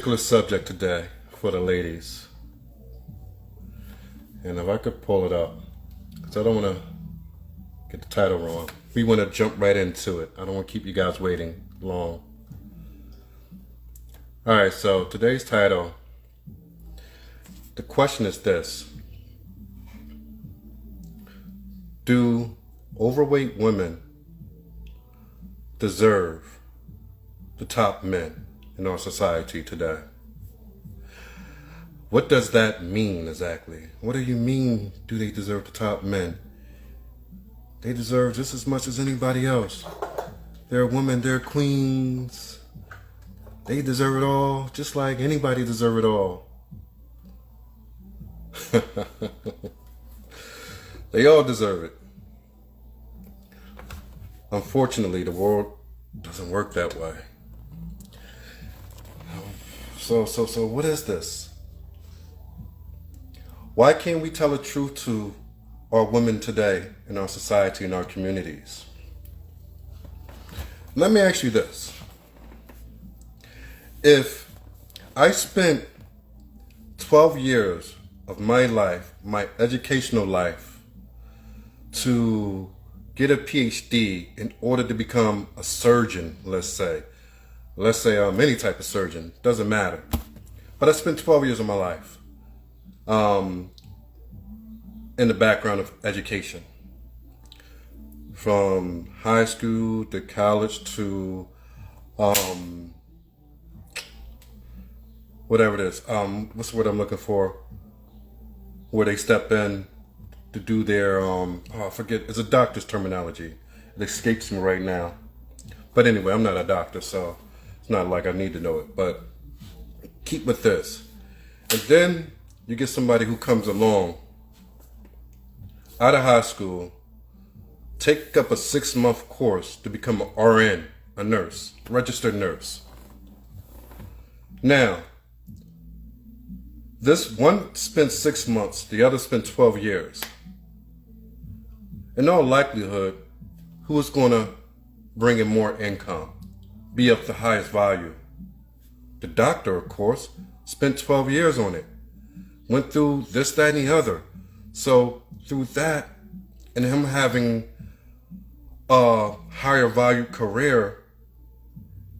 Particular subject today for the ladies, and if I could pull it up, because I don't want to get the title wrong. We want to jump right into it. I don't want to keep you guys waiting long. All right, so today's title, the question is this: do overweight women deserve the top men in our society today? What does that mean exactly? What do you mean, do they deserve the top men? They deserve just as much as anybody else. They're women, they're queens. They deserve it all, just like anybody deserve it all. They all deserve it. Unfortunately, the world doesn't work that way. So what is this? Why can't we tell the truth to our women today in our society, in our communities? Let me ask you this. If I spent 12 years of my life, my educational life, to get a PhD in order to become a surgeon, let's say any type of surgeon, doesn't matter. But I spent 12 years of my life in the background of education. From high school to college to whatever it is. What's the word I'm looking for? Where they step in to do their, I forget, it's a doctor's terminology. It escapes me right now. But anyway, I'm not a doctor, so it's not like I need to know it. But keep with this. And then you get somebody who comes along out of high school, take up a 6-month course to become an RN, a nurse, registered nurse. Now, this one spent 6 months, the other spent 12 years. In all likelihood, who is going to bring in more income, be of the highest value? The doctor, of course, spent 12 years on it, went through this, that, and the other. So through that, and him having a higher value career,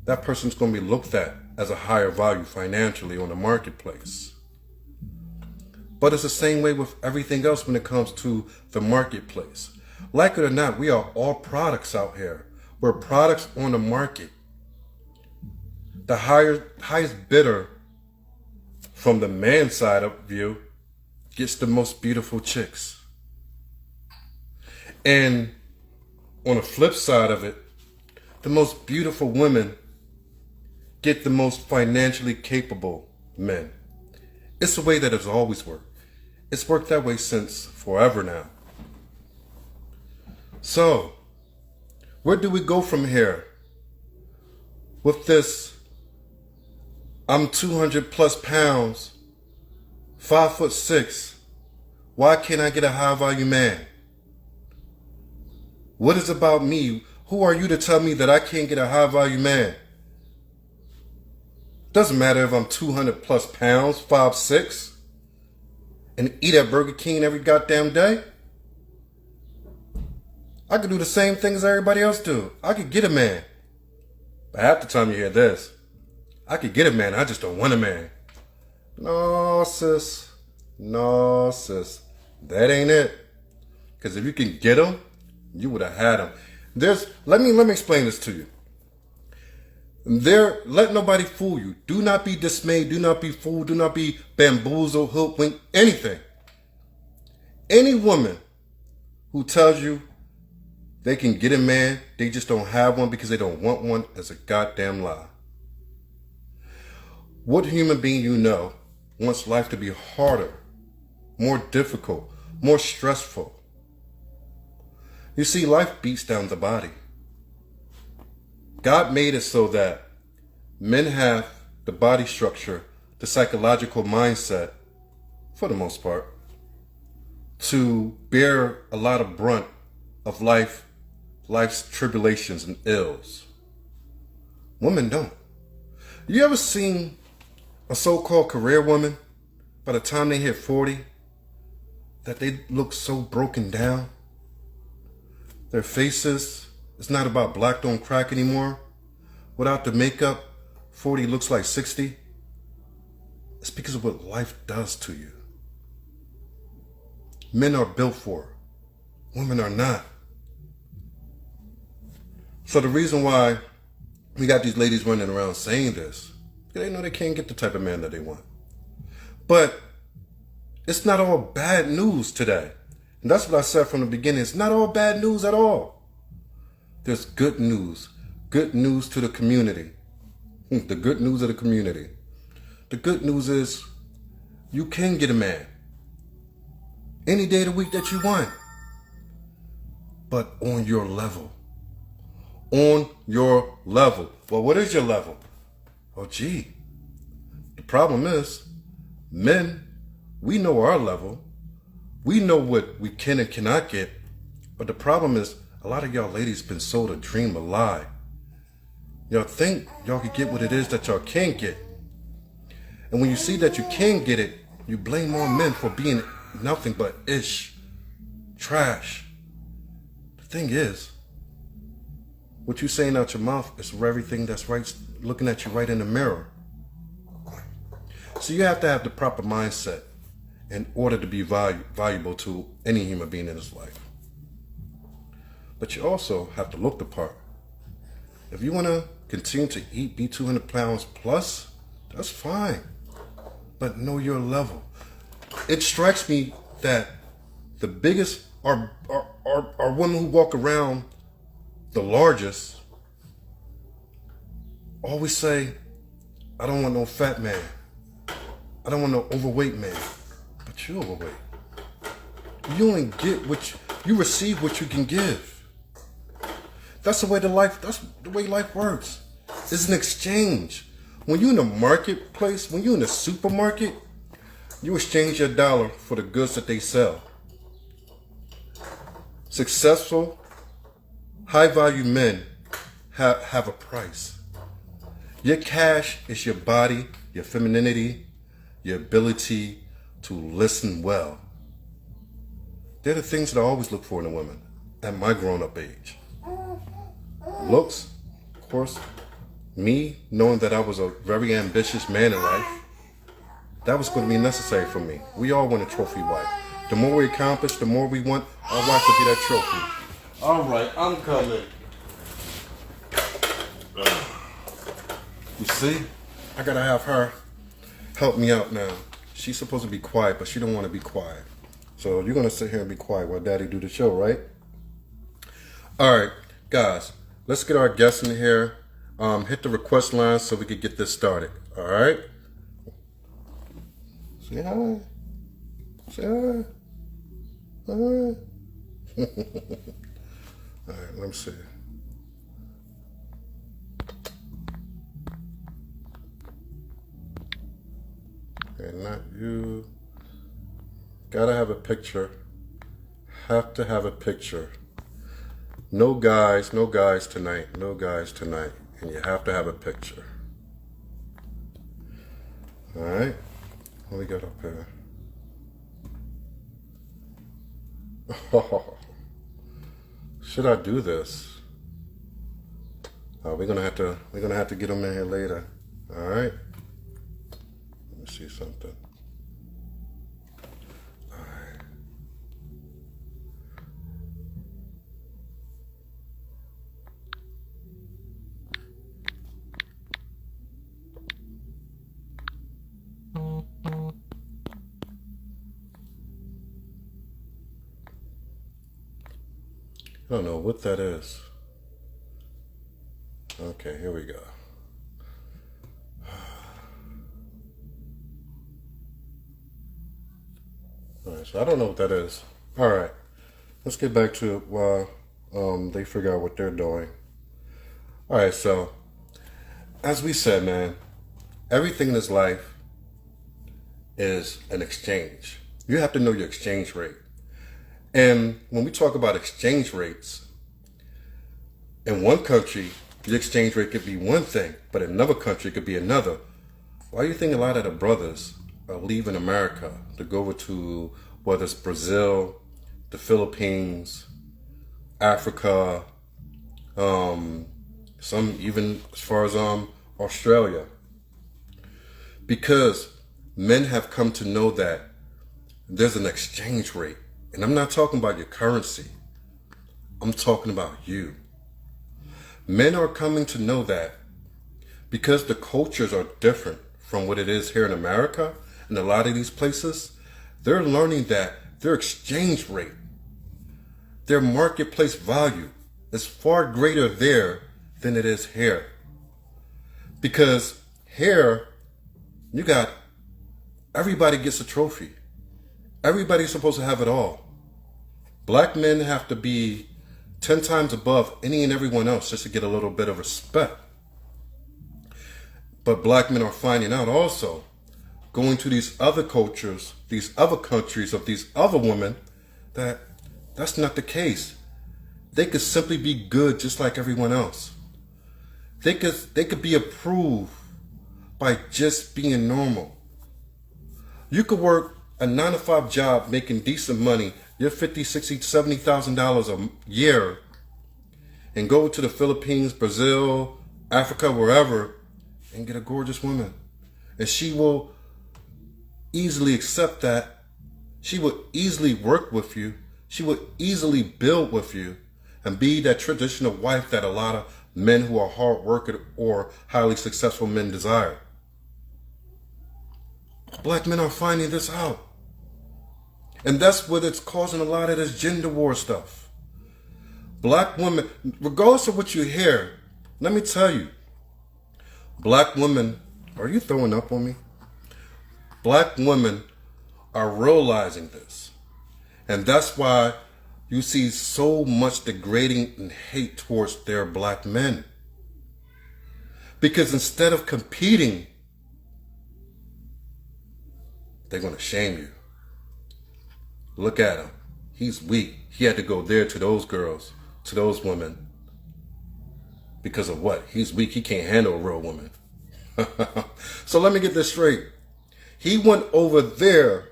that person's going to be looked at as a higher value financially on the marketplace. But it's the same way with everything else when it comes to the marketplace. Like it or not, we are all products out here. We're products on the market. The highest bidder from the man side of view gets the most beautiful chicks. And on the flip side of it, the most beautiful women get the most financially capable men. It's the way that it's always worked. It's worked that way since forever now. So, where do we go from here? With this, I'm 200 plus pounds, 5'6". Why can't I get a high value man? What is about me? Who are you to tell me that I can't get a high value man? Doesn't matter if I'm 200 plus pounds, 5'6", and eat at Burger King every goddamn day. I could do the same thing as everybody else do. I could get a man. But half the time you hear this, I could get a man, I just don't want a man. No, sis. No, sis. That ain't it. Because if you can get him, you would have had him. Let me explain this to you. Let nobody fool you. Do not be dismayed. Do not be fooled. Do not be bamboozled, hoodwinked, anything. Any woman who tells you they can get a man, they just don't have one because they don't want one, is a goddamn lie. What human being you know wants life to be harder, more difficult, more stressful? You see, life beats down the body. God made it so that men have the body structure, the psychological mindset, for the most part, to bear a lot of brunt of life's tribulations and ills. Women don't. You ever seen a so-called career woman, by the time they hit 40, that they look so broken down? Their faces, it's not about black don't crack anymore. Without the makeup, 40 looks like 60. It's because of what life does to you. Men are built for it. Women are not. So the reason why we got these ladies running around saying this, they know they can't get the type of man that they want. But it's not all bad news today. And that's what I said from the beginning. It's not all bad news at all. There's good news. Good news to the community. The good news of the community. The good news is you can get a man any day of the week that you want. But on your level. On your level. Well, what is your level? Oh, gee. The problem is, men, we know our level. We know what we can and cannot get. But the problem is, a lot of y'all ladies been sold a dream, a lie. Y'all think y'all can get what it is that y'all can't get. And when you see that you can get it, you blame more men for being nothing but ish, trash. The thing is, what you saying out your mouth is everything that's right, looking at you right in the mirror. So you have to have the proper mindset in order to be valuable to any human being in his life. But you also have to look the part. If you want to continue to eat, be 200 pounds plus, that's fine. But know your level. It strikes me that the biggest are women who walk around the largest always say, I don't want no fat man. I don't want no overweight man. But you're overweight. You only get you receive what you can give. That's the way life works. It's an exchange. When you're in the marketplace, when you're in the supermarket, you exchange your dollar for the goods that they sell. Successful, high-value men have a price. Your cash is your body, your femininity, your ability to listen well. They're the things that I always look for in a woman at my grown-up age. Looks, of course, me knowing that I was a very ambitious man in life, that was going to be necessary for me. We all want a trophy wife. The more we accomplish, the more we want our wife to be that trophy. All right, I'm coming. You see, I gotta have her help me out now. She's supposed to be quiet, but she don't want to be quiet. So you're gonna sit here and be quiet while Daddy do the show, right? All right, guys, let's get our guests in here. Hit the request line so we can get this started. All right. Say hi. Say hi. Hi. All right, let me see. Okay, not you. Gotta have a picture. Have to have a picture. No guys tonight. No guys tonight. And you have to have a picture. All right. What we got up here? Oh, should I do this? We're gonna have to get them in here later. All right. Let me see something. All right. I don't know what that is. Okay, here we go. All right, so I don't know what that is. All right, let's get back to it while they figure out what they're doing. All right, so as we said, man, everything in this life is an exchange. You have to know your exchange rate. And when we talk about exchange rates, in one country, the exchange rate could be one thing, but in another country it could be another. Why do you think a lot of the brothers are leaving America to go over to, whether it's Brazil, the Philippines, Africa, some even as far as Australia? Because men have come to know that there's an exchange rate. And I'm not talking about your currency. I'm talking about you. Men are coming to know that because the cultures are different from what it is here in America and a lot of these places, they're learning that their exchange rate, their marketplace value is far greater there than it is here. Because here, you got everybody gets a trophy. Everybody's supposed to have it all. Black men have to be 10 times above any and everyone else just to get a little bit of respect. But black men are finding out also, going to these other cultures, these other countries of these other women, that that's not the case. They could simply be good just like everyone else. They could be approved by just being normal. You could work a 9-to-5 job making decent money, you're $50,000, $60,000, $70,000 a year, and go to the Philippines, Brazil, Africa, wherever, and get a gorgeous woman. And she will easily accept that. She will easily work with you. She will easily build with you and be that traditional wife that a lot of men who are hard working or highly successful men desire. Black men are finding this out. And that's what it's causing a lot of this gender war stuff. Black women, regardless of what you hear, let me tell you, black women, are you throwing up on me? Black women are realizing this. And that's why you see so much degrading and hate towards their black men. Because instead of competing, they're going to shame you. Look at him. He's weak. He had to go there to those girls, to those women. Because of what? He's weak. He can't handle a real woman. So let me get this straight. He went over there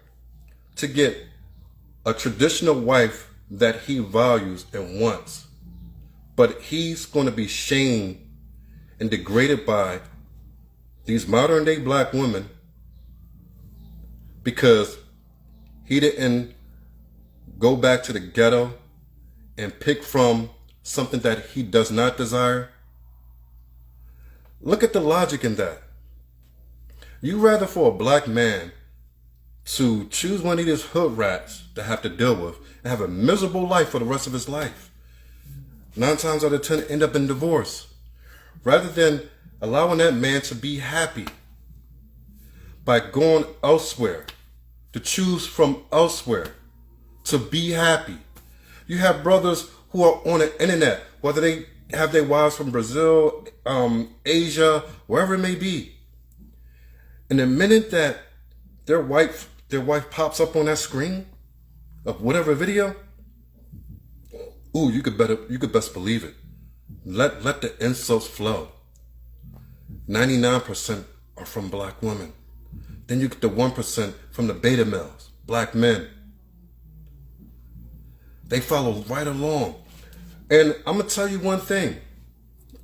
to get a traditional wife that he values and wants. But he's going to be shamed and degraded by these modern day black women because he didn't go back to the ghetto and pick from something that he does not desire. Look at the logic in that. You rather for a black man to choose one of these hood rats to have to deal with and have a miserable life for the rest of his life. 9 times out of 10 end up in divorce. Rather than allowing that man to be happy by going elsewhere, to choose from elsewhere, to be happy. You have brothers who are on the internet, whether they have their wives from Brazil, Asia, wherever it may be. And the minute that their wife pops up on that screen of whatever video, ooh, you could best believe it. Let the insults flow. 99% are from black women. Then you get the 1% from the beta males, black men. They follow right along. And I'm going to tell you one thing.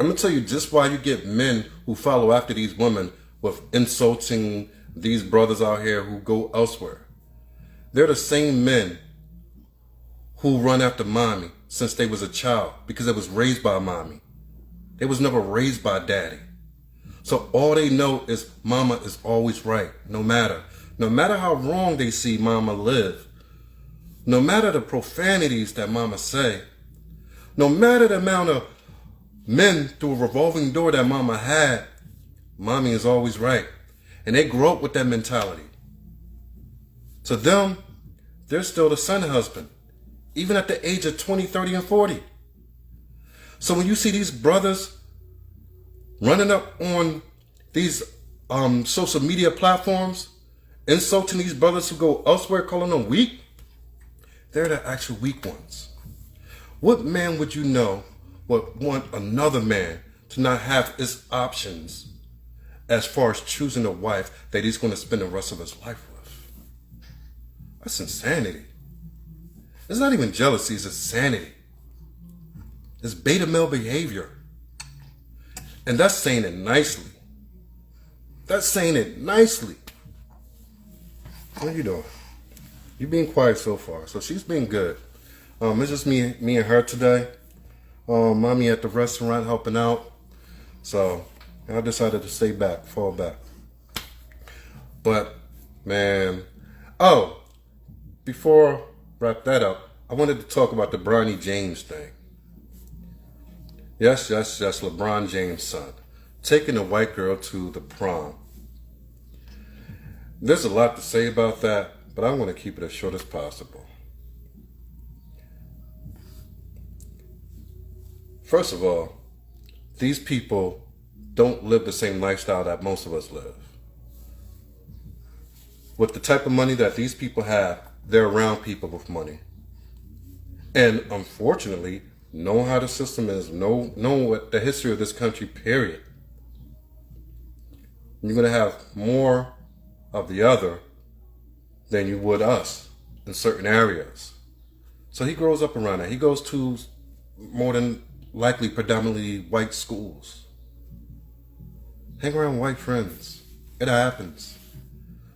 I'm going to tell you just why you get men who follow after these women with insulting these brothers out here who go elsewhere. They're the same men who run after mommy since they was a child because they was raised by mommy. They was never raised by daddy. So all they know is mama is always right, no matter how wrong they see mama live. No matter the profanities that mama say, no matter the amount of men through a revolving door that mama had, mommy is always right. And they grow up with that mentality. To them, they're still the son husband, even at the age of 20, 30, and 40. So when you see these brothers running up on these social media platforms, insulting these brothers who go elsewhere, calling them weak, They're the actual weak ones. What man would you know would want another man to not have his options as far as choosing a wife that he's going to spend the rest of his life with? That's insanity. It's not even jealousy, it's insanity. It's beta male behavior. And that's saying it nicely. That's saying it nicely. What are you doing? You're being quiet so far. So she's being good. It's just me and her today. Mommy at the restaurant helping out. So I decided to stay back, fall back. But, man. Oh, before I wrap that up, I wanted to talk about the Brony James thing. Yes, LeBron James' son. Taking a white girl to the prom. There's a lot to say about that, but I want to keep it as short as possible. First of all, these people don't live the same lifestyle that most of us live. With the type of money that these people have, they're around people with money. And unfortunately, know how the system is, know what the history of this country, period. You're going to have more of the other than you would us in certain areas. So he grows up around that. He goes to more than likely predominantly white schools. Hang around white friends. It happens.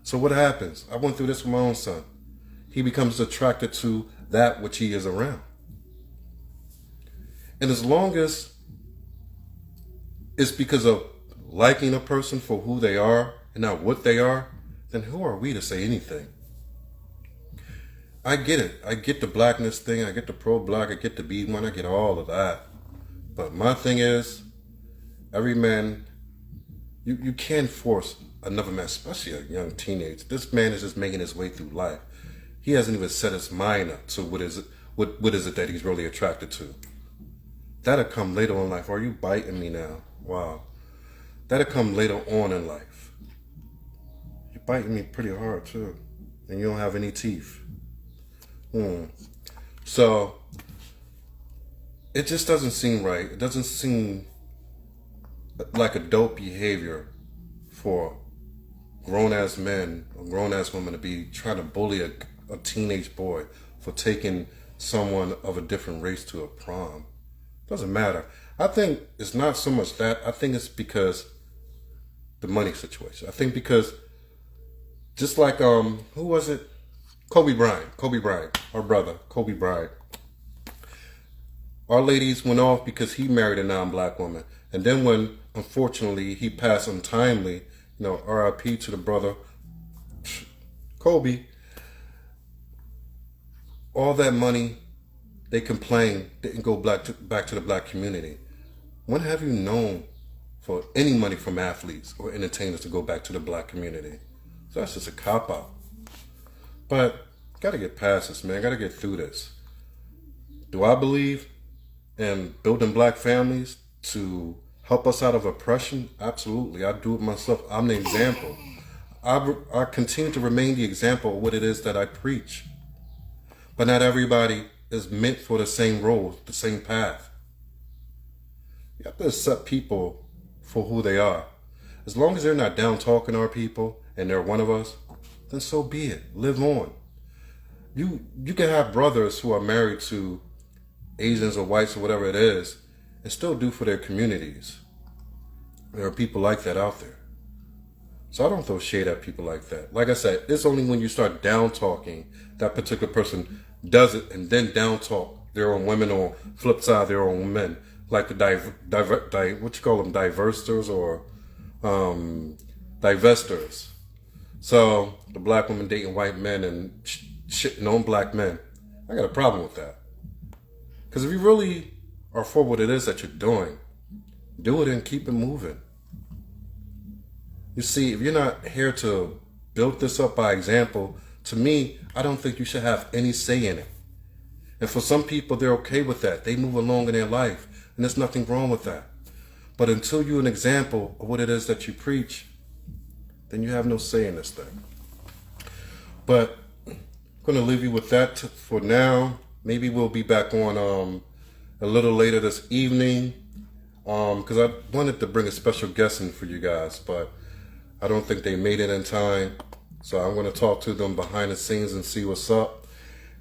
So what happens? I went through this with my own son. He becomes attracted to that which he is around. And as long as it's because of liking a person for who they are and not what they are, then who are we to say anything? I get it. I get the blackness thing. I get the pro-black. I get the B1. I get all of that. But my thing is, every man, you can't force another man, especially a young teenager. This man is just making his way through life. He hasn't even set his mind up to what is it that he's really attracted to. That'll come later on in life. Are you biting me now? Wow. That'll come later on in life. You're biting me pretty hard too. And you don't have any teeth. So, it just doesn't seem right. It doesn't seem like adult behavior for grown-ass men or grown-ass women to be trying to bully a teenage boy for taking someone of a different race to a prom. Doesn't matter. I think it's not so much that. I think it's because the money situation. I think because just like who was it? Kobe Bryant, our brother, Kobe Bryant. Our ladies went off because he married a non-black woman. And then when, unfortunately, he passed untimely, RIP to the brother, Kobe, all that money, they complained, didn't go back to the black community. When have you known for any money from athletes or entertainers to go back to the black community? So that's just a cop-out. But got to get past this, man. Got to get through this. Do I believe in building black families to help us out of oppression? Absolutely. I do it myself. I'm the example. I continue to remain the example of what it is that I preach. But not everybody is meant for the same role, the same path. You have to accept people for who they are. As long as they're not down talking our people and they're one of us, then so be it. Live on. You can have brothers who are married to Asians or whites or whatever it is and still do for their communities. There are people like that out there. So I don't throw shade at people like that. Like I said, it's only when you start down talking that particular person does it and then down talk their own women or flip side their own men, like the diversters or divestors. So the black woman dating white men and shitting on black men. I got a problem with that. Because if you really are for what it is that you're doing, do it and keep it moving. You see, if you're not here to build this up by example, to me, I don't think you should have any say in it. And for some people, they're okay with that. They move along in their life, and there's nothing wrong with that. But until you're an example of what it is that you preach, then you have no say in this thing. But going to leave you with that for now. Maybe we'll be back on a little later this evening because I wanted to bring a special guest in for you guys, but I don't think they made it in time. So I'm going to talk to them behind the scenes and see what's up.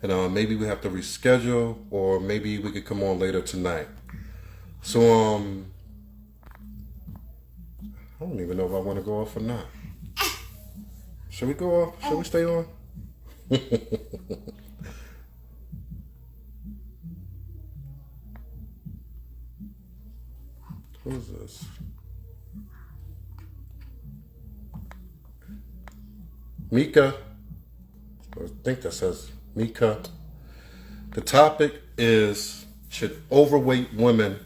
And maybe we have to reschedule, or maybe we could come on later tonight. So I don't even know if I want to go off or not. Should we go off? Should we stay on? Who's this? Mika. I think that says Mika. The topic is, should overweight women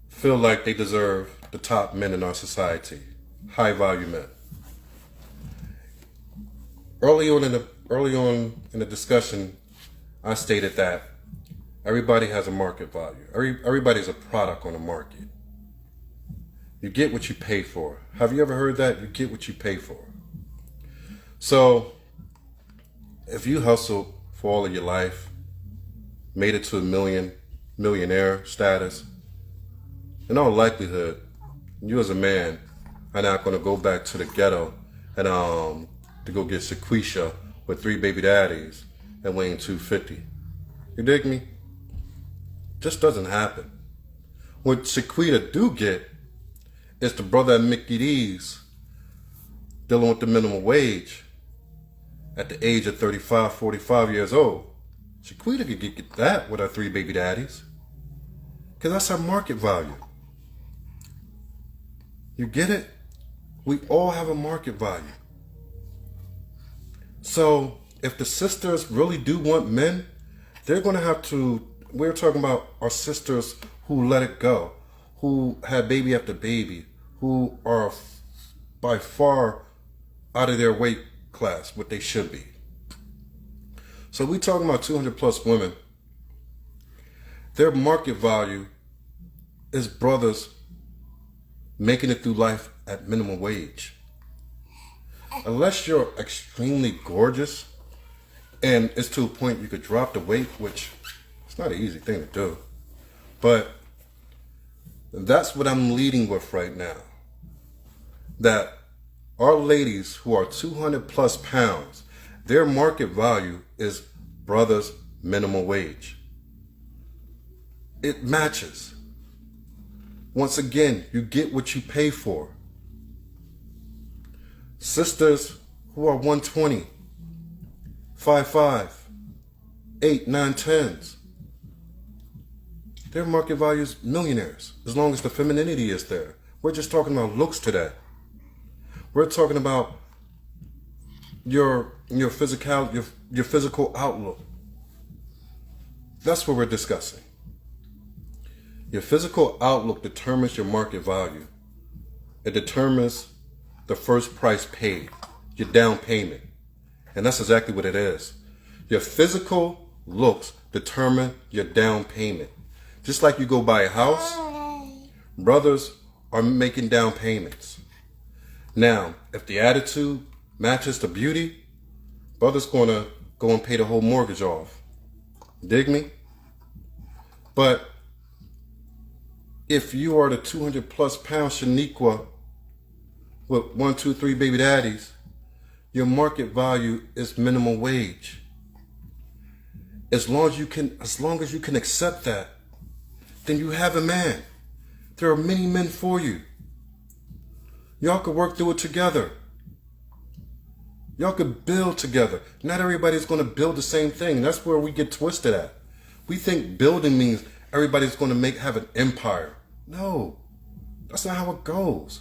feel like they deserve the top men in our society, high value men? Early on in the discussion, I stated that everybody has a market value. Everybody's a product on the market. You get what you pay for. Have you ever heard that? You get what you pay for. So, if you hustled for all of your life, made it to millionaire status, in all likelihood, you as a man are not going to go back to the ghetto and to go get Shaquisha with 3 baby daddies and weighing 250. You dig me? Just doesn't happen. What Shaquita do get is the brother at Mickey D's dealing with the minimum wage at the age of 35, 45 years old. Shaquita could get that with her 3 baby daddies, because that's her market value. You get it? We all have a market value. So if the sisters really do want men, they're going to have to, we're talking about our sisters who let it go, who had baby after baby, who are by far out of their weight class, what they should be. So we talking about 200 plus women. Their market value is brothers making it through life at minimum wage. Unless you're extremely gorgeous and it's to a point you could drop the weight, which it's not an easy thing to do. But that's what I'm leading with right now. That our ladies who are 200 plus pounds, their market value is brothers' minimum wage. It matches. Once again, you get what you pay for. Sisters who are 120, 5'5", 8, 9, 10s, their market value is millionaires, as long as the femininity is there. We're just talking about looks today. We're talking about your physical outlook. That's what we're discussing. Your physical outlook determines your market value. It determines the first price paid, your down payment. And that's exactly what it is. Your physical looks determine your down payment. Just like you go buy a house, brothers are making down payments. Now, if the attitude matches the beauty, brother's going to go and pay the whole mortgage off. Dig me? But if you are the 200 plus pound Shaniqua with 1, 2, 3 baby daddies, your market value is minimum wage. As long as you can accept that, then you have a man. There are many men for you. Y'all could work through it together. Y'all could build together. Not everybody's going to build the same thing. That's where we get twisted at. We think building means everybody's going to have an empire. No, that's not how it goes.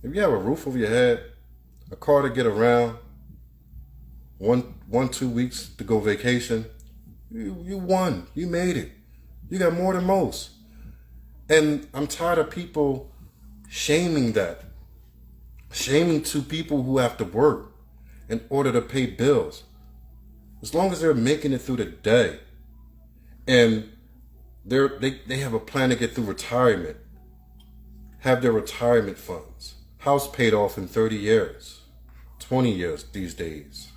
If you have a roof over your head, a car to get around, 2 weeks to go vacation, you won. You made it. You got more than most. And I'm tired of people shaming that. Shaming to people who have to work in order to pay bills. As long as they're making it through the day and they have a plan to get through retirement, have their retirement funds, House paid off in 30 years, 20 years these days.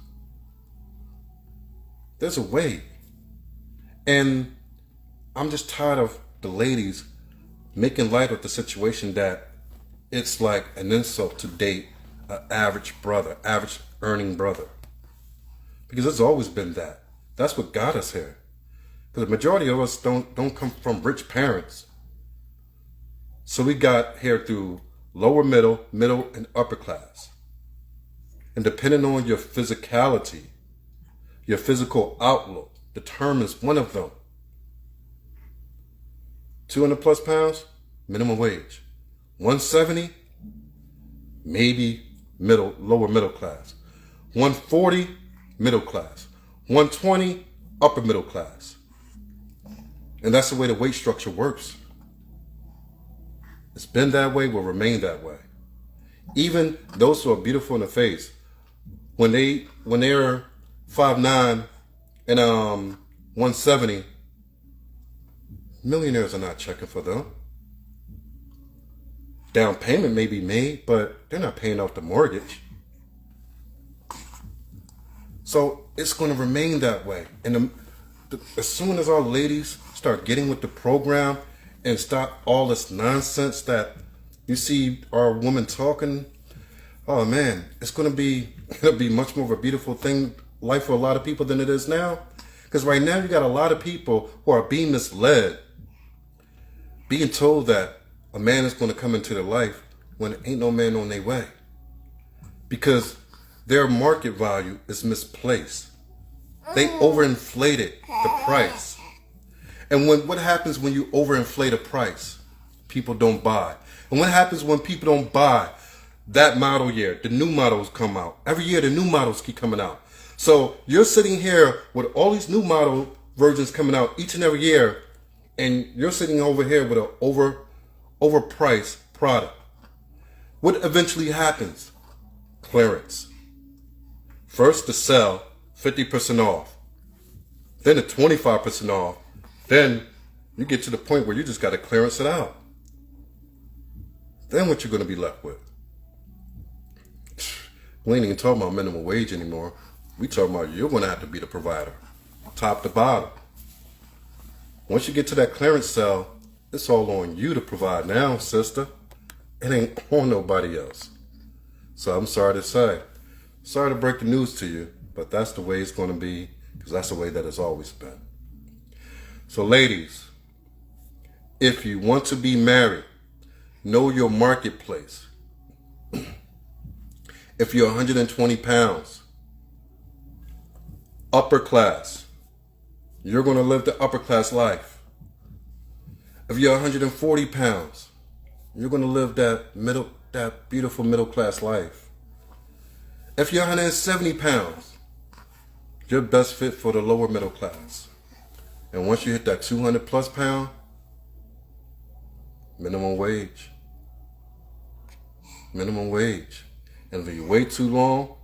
There's a way. And I'm just tired of the ladies making light of the situation that it's like an insult to date an average brother, average earning brother. Because it's always been that. That's what got us here. Because the majority of us don't come from rich parents. So we got here through lower middle, and upper class. And depending on your physicality, your physical outlook determines one of them. 200 plus pounds, minimum wage. 170, maybe lower middle class. 140, middle class. 120, upper middle class. And that's the way the weight structure works. It's been that way, will remain that way. Even those who are beautiful in the face, when they're 5'9" and 170, millionaires are not checking for them. Down payment may be made, but they're not paying off the mortgage. So it's going to remain that way. And as soon as our ladies start getting with the program and stop all this nonsense that you see our women talking, oh man, it'll be much more of a beautiful thing, life for a lot of people than it is now. Because right now you got a lot of people who are being misled, being told that a man is going to come into their life when ain't no man on their way. Because their market value is misplaced. They overinflated the price. And what happens when you overinflate a price? People don't buy. And what happens when people don't buy? That model year, the new models come out. Every year the new models keep coming out. So you're sitting here with all these new model versions coming out each and every year, and you're sitting over here with an overpriced product. What eventually happens? Clearance. First the sell, 50% off. Then the 25% off. Then you get to the point where you just got to clearance it out. Then what you're going to be left with? We ain't even talking about minimum wage anymore. We talking about you're going to have to be the provider, top to bottom. Once you get to that clearance sale, it's all on you to provide now, sister. It ain't on nobody else. So I'm sorry to say. Sorry to break the news to you, but that's the way it's going to be, because that's the way that it's always been. So ladies, if you want to be married, know your marketplace. If you're 120 pounds, upper class, you're going to live the upper class life. If you're 140 pounds, you're going to live that beautiful middle class life. If you're 170 pounds, you're best fit for the lower middle class. And once you hit that 200 plus pound, minimum wage. Minimum wage. And if you wait too long,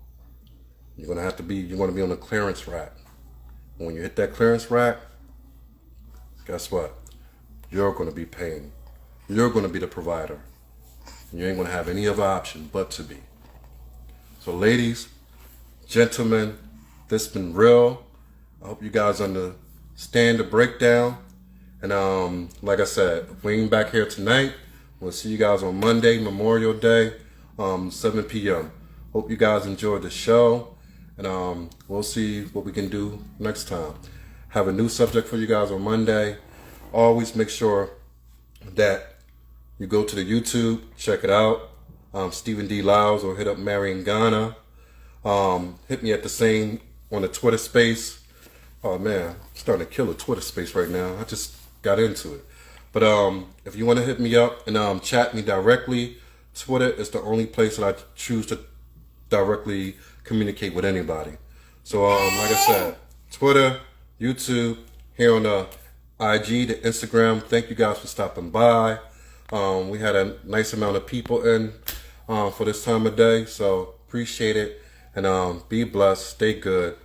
you're going to be on the clearance rack. And when you hit that clearance rack, guess what? You're going to be paying. You're going to be the provider. And you ain't going to have any other option but to be. So ladies, gentlemen, this has been real. I hope you guys understand the breakdown. And like I said, we ain't back here tonight. We'll see you guys on Monday, Memorial Day, 7 p.m. Hope you guys enjoyed the show. And we'll see what we can do next time. Have a new subject for you guys on Monday. Always make sure that you go to the YouTube, check it out. Stephen D. Lyles, or hit up Marion Ghana. Hit me at the same on the Twitter space. Oh man, I'm starting to kill the Twitter space right now. I just got into it. But if you want to hit me up and chat me directly, Twitter is the only place that I choose to directly communicate with anybody. So like I said, Twitter, YouTube, here on the IG, the Instagram. Thank you guys for stopping by. We had a nice amount of people in for this time of day, so appreciate it. And be blessed, stay good.